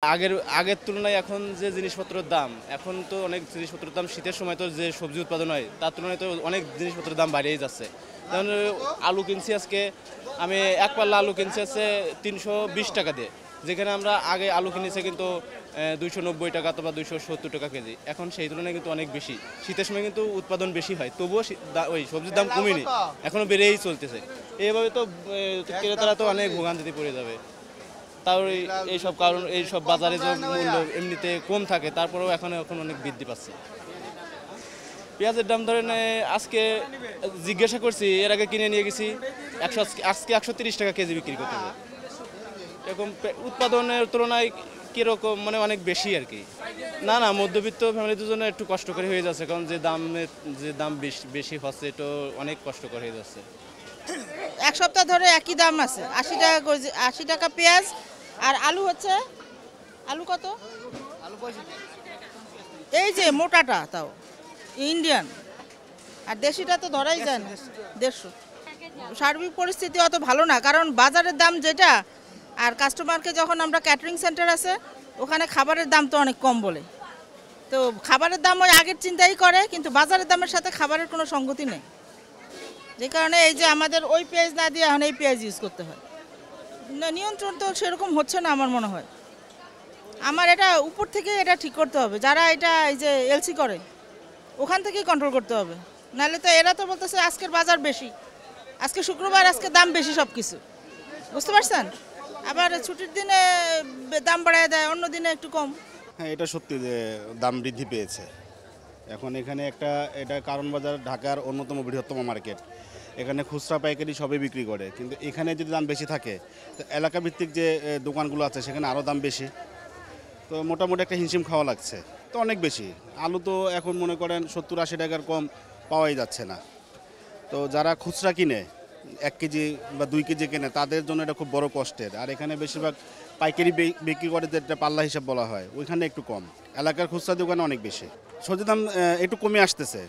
আগের আগের তুলনায় এখন যে জিনিসপত্রের দাম, এখন তো অনেক জিনিসপত্রের দাম, শীতের সময় তো যে সবজি উৎপাদন হয় তার তুলনায় তো অনেক জিনিসপত্রের দাম বাড়িয়েই যাচ্ছে। যেমন আলু কিনছি আজকে, আমি এক পাল্লা আলু কিনছি আছে 320 টাকা দিয়ে, যেখানে আমরা আগে আলু কিনেছি কিন্তু 290 টাকা অথবা 270 টাকা কেজি। এখন সেই তুলনায় কিন্তু অনেক বেশি। শীতের সময় কিন্তু উৎপাদন বেশি হয়, তবুও ওই সবজির দাম কমেনি, এখনও বেড়েই চলতেছে। এইভাবে তো ক্রেতারা তো অনেক ভোগান্তিতে পড়ে যাবে। তাও এইসব কারণ, এইসব বাজারে যে মূল্য এমনিতে কম থাকে তারপরেও এখন অনেক বৃদ্ধি পাচ্ছে। পেঁয়াজের দাম ধরেন আজকে জিজ্ঞাসা করছি, এর আগে কিনে নিয়ে গেছি আজকে 130 টাকা কেজি বিক্রি করতে হবে। এরকম উৎপাদনের তুলনায় কীরকম, মানে অনেক বেশি আর কি। না না, মধ্যবিত্ত ফ্যামিলিদের জন্য একটু কষ্টকর হয়ে যাচ্ছে, কারণ যে দাম বেশি হচ্ছে, এটা অনেক কষ্টকর হয়ে যাচ্ছে। এক সপ্তাহ ধরে একই দাম আছে, 80 টাকা 80 টাকা পেঁয়াজ। আর আলু হচ্ছে, আলু কত? এই যে মোটাটা তাও ইন্ডিয়ান, আর দেশিটা তো ধরাই যায় না, 150। সার্বিক পরিস্থিতি অত ভালো না, কারণ বাজারের দাম যেটা, আর কাস্টমারকে যখন আমরা ক্যাটারিং সেন্টার আছে ওখানে খাবারের দাম তো অনেক কম বলে, তো খাবারের দাম ওই আগের চিন্তাই করে, কিন্তু বাজারের দামের সাথে খাবারের কোনো সঙ্গতি নেই। যে কারণে এই যে আমাদের ওই পেঁয়াজ না দিয়ে এখন এই পেঁয়াজ ইউজ করতে হয়। না, নিয়ন্ত্রণ তো সেরকম হচ্ছে না আমার মনে হয়। আমার এটা উপর থেকে এটা ঠিক করতে হবে, যারা এটা এই যে এলসি করে ওখান থেকেই কন্ট্রোল করতে হবে। নাহলে তো এরা তো বলতেছে আজকের বাজার বেশি, আজকে শুক্রবার, আজকে দাম বেশি সব কিছু, বুঝতে পারছেন? আবার ছুটির দিনে দাম বাড়ায় দেয়, অন্য দিনে একটু কম। হ্যাঁ, এটা সত্যি যে দাম বৃদ্ধি পেয়েছে। এখন এখানে এটা কারণ বাজার ঢাকার অন্যতম বৃহত্তম মার্কেট। এখানে খুচরা পাইকারি সবই বিক্রি করে, কিন্তু এখানে যদি দাম বেশি থাকে তো এলাকা ভিত্তিক যে দোকানগুলো আছে সেখানে আরও দাম বেশি। তো মোটামুটি একটা হিমশিম খাওয়া লাগছে, তো অনেক বেশি। আলু তো এখন মনে করেন 70-80 টাকার কম পাওয়াই যাচ্ছে না। তো যারা খুচরা কিনে 1 কেজি বা 2 কেজি কেনে তাদের জন্য এটা খুব বড় কষ্টের। আর এখানে বেশিরভাগ পাইকারি বিক্রি করে, যেটা পাল্লা হিসাব বলা হয়, ওইখানে একটু কম। এলাকার খুচরা দোকানে অনেক বেশি। সবজির দাম একটু কমে আসতেছে,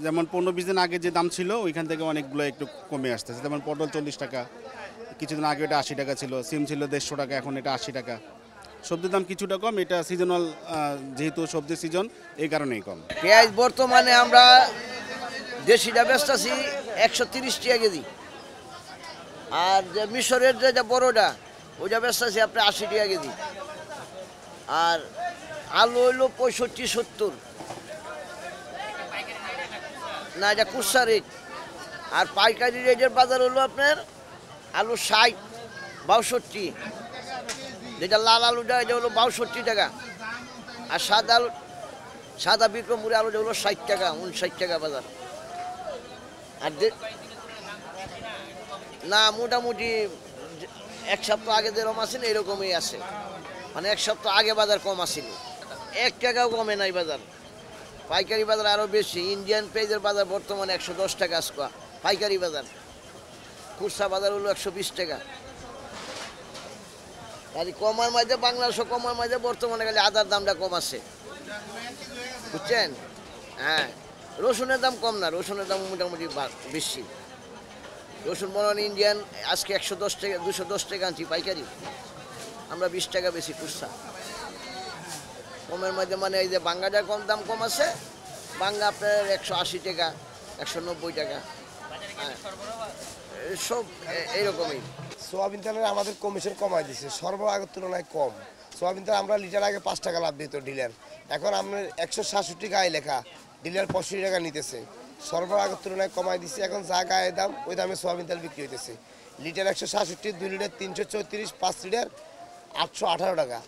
যেমন 15-20 দিন আগে যে দাম ছিল ওইখান থেকে অনেকগুলো একটু কমে আসতেছে। যেমন পটল 40 টাকা, কিছুদিন আগে এটা 80 টাকা ছিল, সিম ছিল 150 টাকা, এখন এটা 80 টাকা। সবজির দাম কিছুটা কম, এটা সিজনাল, যেহেতু সবজির সিজন, এই কারণেই কম। পেঁয়াজ বর্তমানে আমরা দেশিটা বেচতেছি 130 টাকা কেজি, আর যে মিশরের যে বড়টা ওইটা বেচতেছি আপনার 80 টাকা কেজি। আর আলু হইলো 65-70, না এটা কুসা রেট। আর পাইকারি রেটের বাজার হলো আপনার আলু 60-62, যেটা লাল আলুটা এটা হলো 62 টাকা। আর সাদা বিক্রমপুরে আলুটা হলো 60 টাকা 59 টাকা বাজার। আর না, মোটামুটি এক সপ্তাহ আগে যেরকম আছে এরকমই আছে, মানে এক সপ্তাহ আগে বাজার কম আসছিল, 1 টাকাও কমে নাই বাজার। পাইকারি বাজার আরও বেশি। ইন্ডিয়ান পেঁয়াজের বাজার বর্তমানে 110 টাকা আজকা পাইকারি বাজার, খুচরা বাজার হলো 120 টাকা। খালি কমার মাঝে, বাংলাদেশও কমার মাঝে বর্তমানে খালি আদার দামটা কম আছে, বুঝছেন? হ্যাঁ, রসুনের দাম কম না, রসুনের দাম মোটামুটি বেশি। রসুন মনে হয় ইন্ডিয়ান আজকে 110 টাকা 210 টাকা আনছি পাইকারি, আমরা 20 টাকা বেশি খুচরা। কমের মধ্যে মানে এই যে বাঙ্গাটা কম, দাম কম আছে। বাঙ্গা আপনার 180 টাকা 190 টাকা, সব এইরকমই। সোয়াবিন তেলের আমাদের কমিশন কমাই দিচ্ছে, সর্বআগের তুলনায় কম। সোয়াবিন তেল আমরা লিটার আগে 5 টাকা লাভ দিত ডিলার, এখন আপনার 167 গায়ে লেখা, ডিলার 65 টাকা নিতেছে। সর্বআগের তুলনায় কমাই দিচ্ছে, এখন যা গায়ে দাম ওই দামে সোয়াবিন তেল বিক্রি হইতেছে। লিটার 167, 2 লিটার 334, 5 লিটার 818 টাকা।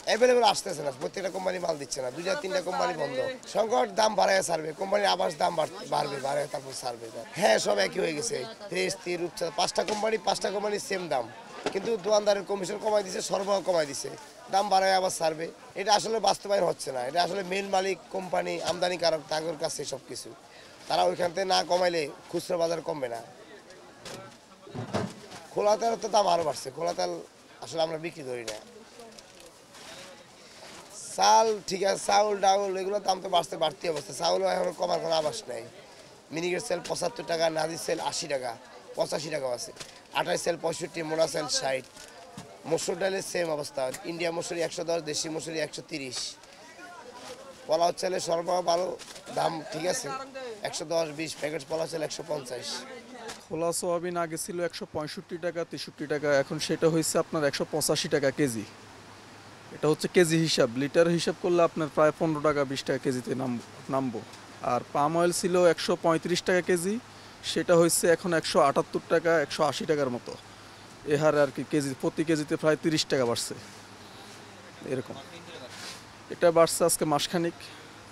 অ্যাভেলেবেল আসতেছে না, প্রত্যেকটা কোম্পানি মাল দিচ্ছে না, 2-3টা কোম্পানি বন্ধ। সংকট, দাম বাড়ায় সারবে, কোম্পানির আবাস দাম বাড়বে, তারপর সারবে। হ্যাঁ, সব একই হয়ে গেছে। ফ্রেশ, তীর, রূপচাঁদা, 5টা কোম্পানির সেম দাম, কিন্তু দোকানদারের কমিশন কমাই দিচ্ছে, সরবরাহ কমাই দিচ্ছে, দাম বাড়ায় আবার সারবে। এটা আসলে বাস্তবায়ন হচ্ছে না, এটা আসলে মেল মালিক, কোম্পানি, আমদানিকারক, তাদের কাছে সব কিছু। তারা ওইখান থেকে না কমাইলে খুচরা বাজার কমবে না। খোলা তেলের তো দাম আরও বাড়ছে, খোলা তেল আসলে আমরা বিক্রি করি না। চাল ঠিক আছে, চাউল ডাউল এগুলোর দাম তো বাড়তি অবস্থা, চাউলও এখন কমার কোনো আভাস নেই। মিনিকেট সেল 75 টাকা, নাজির সেল 80 টাকা, 85 টাকাও আছে, আটাই সেল 65, মোড়া সেল 60। মসুর ডালের সেম অবস্থা, ইন্ডিয়া মসুরি 110, দেশি মসুরি 130। পোলাও চালের সরবরাহ ভালো, দাম ঠিক আছে, 110, 20 প্যাকেট পোলাও চাল 150। খোলা সোয়াবিন আগে ছিল 165 টাকা 63 টাকা, এখন সেটা হয়েছে আপনার 185 টাকা কেজি। এটা হচ্ছে কেজি হিসাব, লিটার হিসাব করলে আপনার প্রায় 15 টাকা 20 টাকা কেজিতে নামবো। আর পাম অয়েল ছিল 135 টাকা কেজি, সেটা হয়েছে এখন 178 টাকা 180 টাকার মতো। এ হারে আর কি কেজি প্রতি কেজিতে প্রায় 30 টাকা বাড়ছে এরকম। এটা বাড়ছে আজকে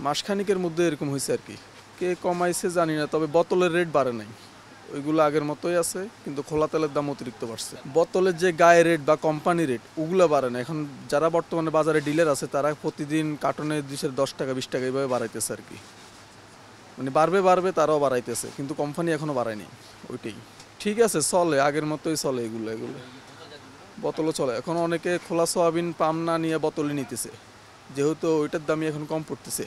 মাসখানিকের মধ্যে এরকম হয়েছে আর কি। কে কমাইছে জানি না, তবে বোতলের রেট বাড়ে নাই, ওইগুলো আগের মতোই আছে, কিন্তু খোলা তেলের দাম অতিরিক্ত বাড়ছে। বোতলের যে গায়ে রেট বা কোম্পানি রেট ওগুলো বাড়ে না। এখন যারা বর্তমানে বাজারে ডিলার আছে তারা প্রতিদিন কার্টনে 10 টাকা 20 টাকা এইভাবে বাড়াইতেছে আর কি। মানে বাড়বে তারাও বাড়াইতেছে, কিন্তু কোম্পানি এখনো বাড়ায়নি। ওইটাই ঠিক আছে, চলে আগের মতোই চলে। এগুলো বোতলও চলে। এখন অনেকে খোলা সোয়াবিন পাম না নিয়ে বোতলই নিতেছে, যেহেতু ওইটার দামই এখন কম পড়তেছে।